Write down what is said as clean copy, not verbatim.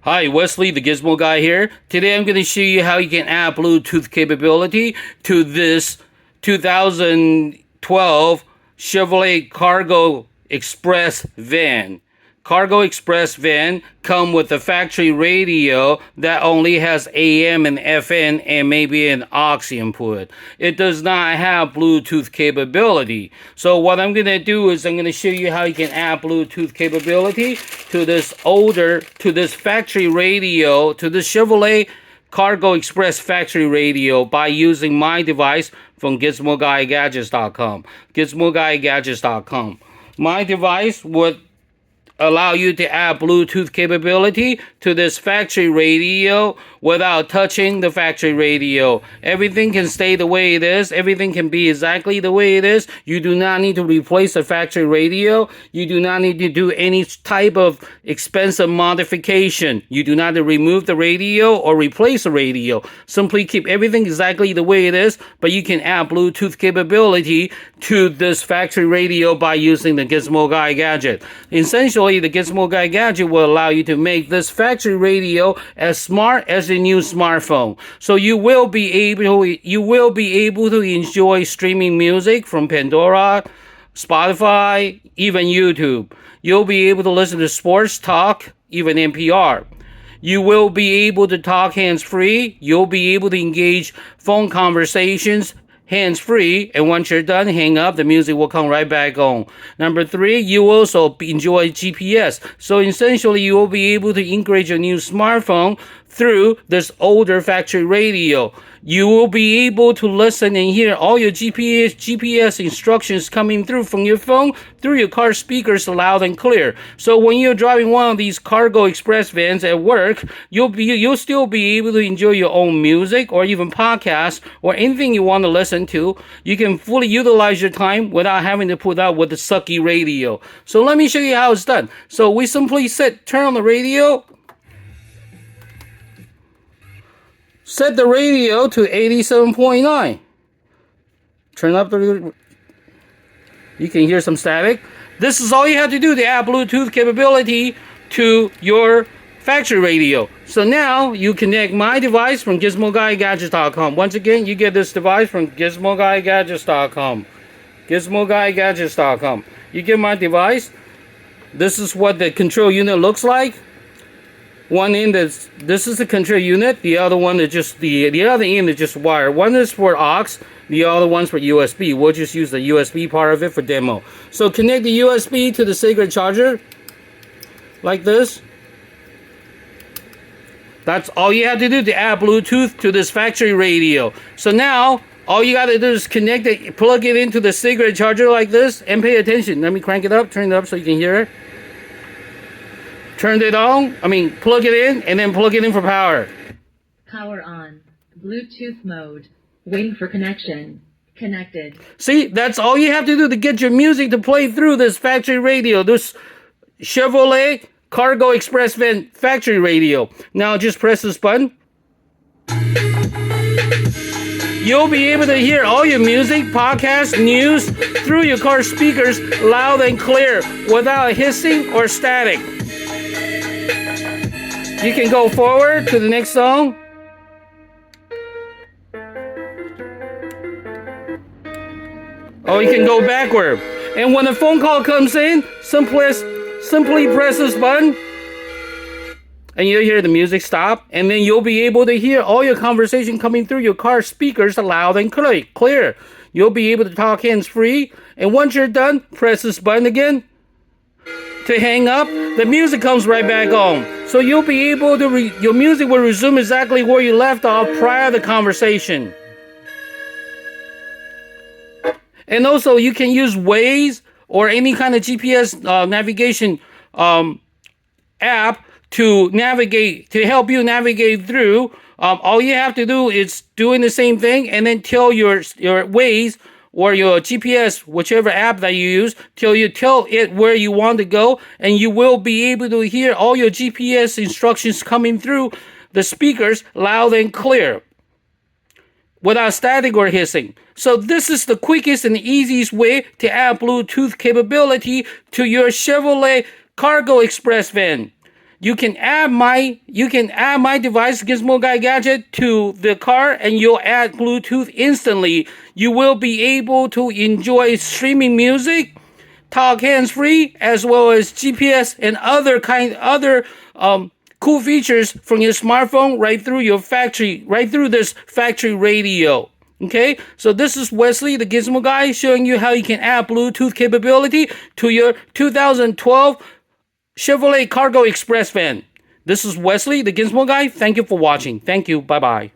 Hi, Wesley, the Gizmo Guy here. Today I'm going to show you how you can add Bluetooth capability to this 2012 Chevrolet Cargo Express van. Cargo Express van come with a factory radio that only has AM and FM and maybe an aux input. It does not have Bluetooth capability. So what I'm going to do is I'm going to show you how you can add Bluetooth capability to this factory radio, to the Chevrolet Cargo Express factory radio by using my device from GizmoGuyGadgets.com. GizmoGuyGadgets.com. My device would allow you to add Bluetooth capability to this factory radio without touching the factory radio. Everything can stay the way it is. Everything can be exactly the way it is. You do not need to replace the factory radio. You do not need to do any type of expensive modification. You do not need to remove the radio or replace the radio. Simply keep everything exactly the way it is, but you can add Bluetooth capability to this factory radio by using the Gizmo Guy gadget. Essentially, the Gizmo Guy gadget will allow you to make this factory radio as smart as a new smartphone. So you will be able to enjoy streaming music from Pandora, Spotify, even YouTube. You'll be able to listen to sports talk, even NPR. You will be able to talk hands-free. You'll be able to engage phone conversations hands-free, and once you're done, hang up, the music will come right back on. Number 3, you also enjoy GPS. So essentially, you will be able to integrate your new smartphone through this older factory radio. You will be able to listen and hear all your GPS instructions coming through from your phone through your car speakers loud and clear. So when you're driving one of these Cargo Express vans at work, you'll still be able to enjoy your own music or even podcasts or anything you want to listen to. You can fully utilize your time without having to put out with the sucky radio. So let me show you how it's done. So we simply turn on the radio. Set the radio to 87.9. Turn up you can hear some static. This is all you have to do to add Bluetooth capability to your factory radio. So now you connect my device from GizmoGuyGadgets.com. Once again, you get this device from GizmoGuyGadgets.com. GizmoGuyGadgets.com. You get my device. This is what the control unit looks like. One end this is the control unit. The other one is just the other end is just wire. One is for aux. The other one's for USB. We'll just use the USB part of it for demo. So connect the USB to the sacred charger like this. That's all you have to do to add Bluetooth to this factory radio. So now all you got to do is connect it, plug it into the sacred charger like this, and pay attention. Let me crank it up, turn it up so you can hear it. Turned it on, plug it in, and then plug it in for power. Power on. Bluetooth mode. Waiting for connection. Connected. See, that's all you have to do to get your music to play through this factory radio, this Chevrolet Cargo Express van factory radio. Now just press this button. You'll be able to hear all your music, podcasts, news through your car speakers loud and clear without hissing or static. You can go forward to the next song. Or you can go backward. And when a phone call comes in, simply press this button. And you'll hear the music stop. And then you'll be able to hear all your conversation coming through your car speakers loud and clear. You'll be able to talk hands-free. And once you're done, press this button again. To hang up, the music comes right back on. So you'll be able to, your music will resume exactly where you left off prior to the conversation. And also you can use Waze or any kind of GPS navigation app to help you navigate through. All you have to do is doing the same thing and then tell your Waze or your GPS, whichever app that you use, tell it where you want to go, and you will be able to hear all your GPS instructions coming through the speakers loud and clear without static or hissing. So this is the quickest and easiest way to add Bluetooth capability to your Chevrolet Cargo Express van. you can add my device, Gizmo Guy Gadget, to the car, and you'll add Bluetooth instantly. You will be able to enjoy streaming music, talk hands-free, as well as GPS and other cool features from your smartphone right through this factory radio. Okay, so this is Wesley, the Gizmo Guy, showing you how you can add Bluetooth capability to your 2012 Chevrolet Cargo Express van. This is Wesley, the Gizmo Guy. Thank you for watching. Thank you. Bye-bye.